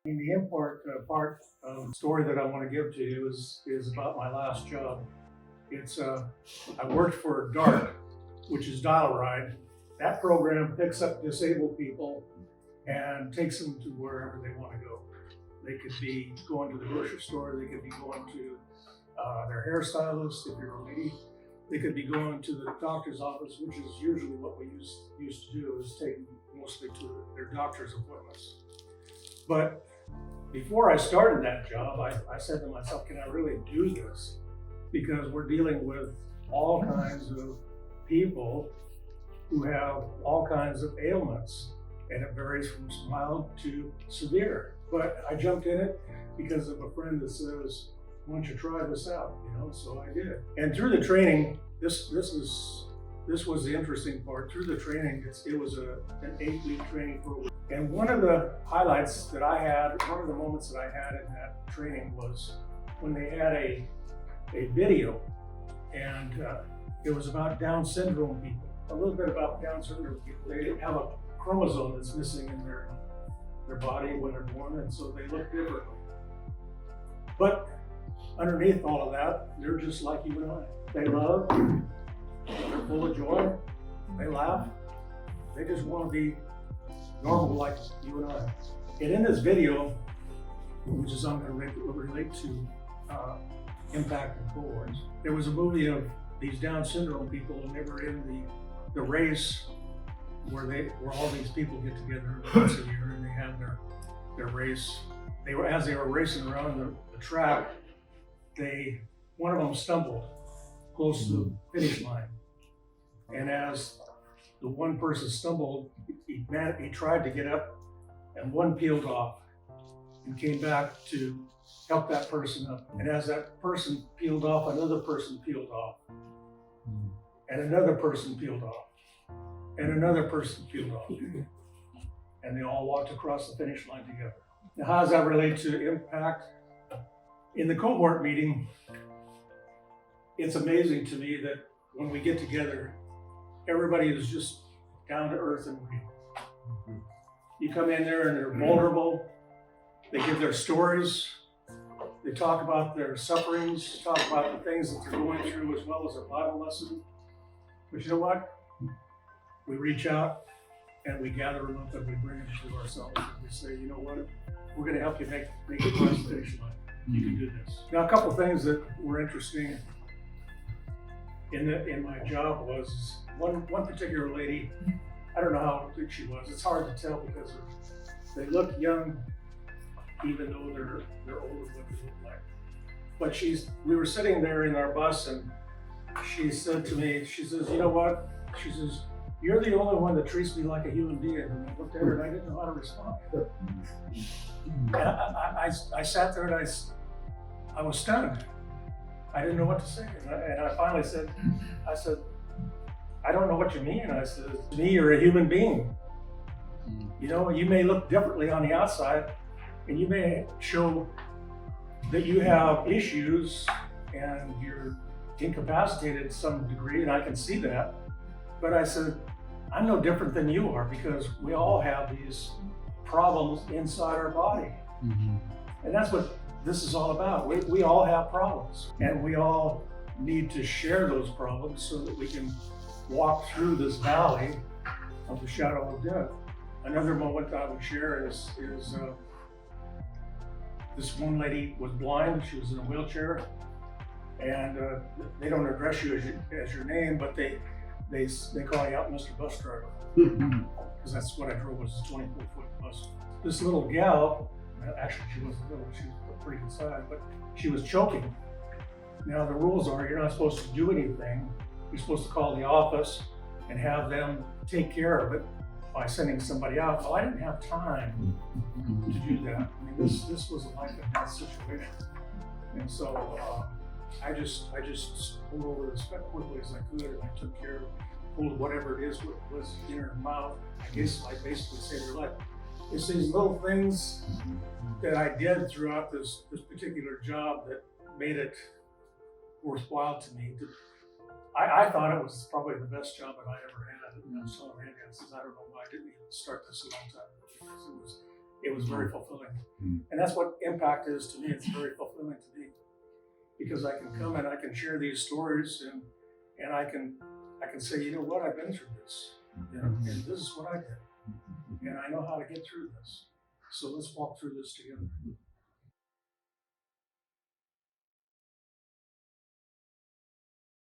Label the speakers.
Speaker 1: The import part of the story that I want to give to you is about my last job. It's I worked for DART, which is Dial Ride. That program picks up disabled people and takes them to wherever they want to go. They could be going to the grocery store, they could be going to their hairstylist if you're a lady. They could be going to the doctor's office, which is usually what we used to do, is take them mostly to their doctor's appointments. But before I started that job, I said to myself, can I really do this? Because we're dealing with all kinds of people who have all kinds of ailments, and it varies from mild to severe. But I jumped in it because of a friend that says, why don't you try this out? So I did. And through the training, this was the interesting part. Through the training, it was an 8-week training program. And one of the highlights that I had, one of the moments that I had in that training was when they had a video, and it was about Down syndrome people. A little bit about Down syndrome people. They have a chromosome that's missing in their body when they're born, and so they look differently. But underneath all of that, they're just like you and I. They love, they're full of joy, they laugh, they just want to be normal like you and I. And in this video, which is I'm going to relate to IMPACT and cohorts, there was a movie of these Down syndrome people, and they were in the race where all these people get together once a year and they have their race. As they were racing around the track, one of them stumbled close to the finish line. And as the one person stumbled, he tried to get up, and one peeled off and came back to help that person up. And as that person peeled off, another person peeled off, and another person peeled off, and another person peeled off. And they all walked across the finish line together. Now, how does that relate to IMPACT? In the cohort meeting, it's amazing to me that when we get together, everybody is just down to earth and real. You come in there and they're vulnerable, they give their stories, they talk about their sufferings, talk about the things that they're going through, as well as a Bible lesson. But you know what? We reach out and we gather them up and we bring them to ourselves and we say, you know what? We're going to help you make it across the finish line. You can do this. Now, a couple of things that were interesting in my job was one particular lady. I don't know how big she was. It's hard to tell because they look young, even though they're older than what they look like. But we were sitting there in our bus, and she said to me, she says, you know what? She says, you're the only one that treats me like a human being. And I looked at her and I didn't know how to respond. And I sat there and I was stunned. I didn't know what to say. And I finally said, I don't know what you mean. I said, to me, you're a human being. You may look differently on the outside, and you may show that you have issues and you're incapacitated to some degree, and I can see that. But I said, I'm no different than you are, because we all have these problems inside our body. And that's what this is all about. We all have problems, and we all need to share those problems so that we can walk through this valley of the shadow of death. Another moment I would share is this one lady was blind. She was in a wheelchair, and they don't address you as your name, but they call you out Mr. Bus Driver, because that's what I drove, was a 24-foot bus. This little gal, actually she wasn't little, she was pretty good size, but she was choking. Now the rules are you're not supposed to do anything. You're supposed to call the office and have them take care of it by sending somebody out. Well, I didn't have time to do that. I mean, this was a life and death situation. And so I just pulled over as quickly as I could, and I took care of, pulled whatever it is was in her mouth. I guess I basically saved her life. It's these little things that I did throughout this particular job that made it worthwhile to me. I thought it was probably the best job that I ever had. And I was telling Randy, I said, I don't know why I didn't even start this a long time ago, because it was very fulfilling.
Speaker 2: Mm.
Speaker 1: And that's what impact is to me. It's very fulfilling to me because I can come and I can share these stories and I can say, you know what, I've been through this, you know, and this is what I did, and I know how to get through this. So let's walk through this together.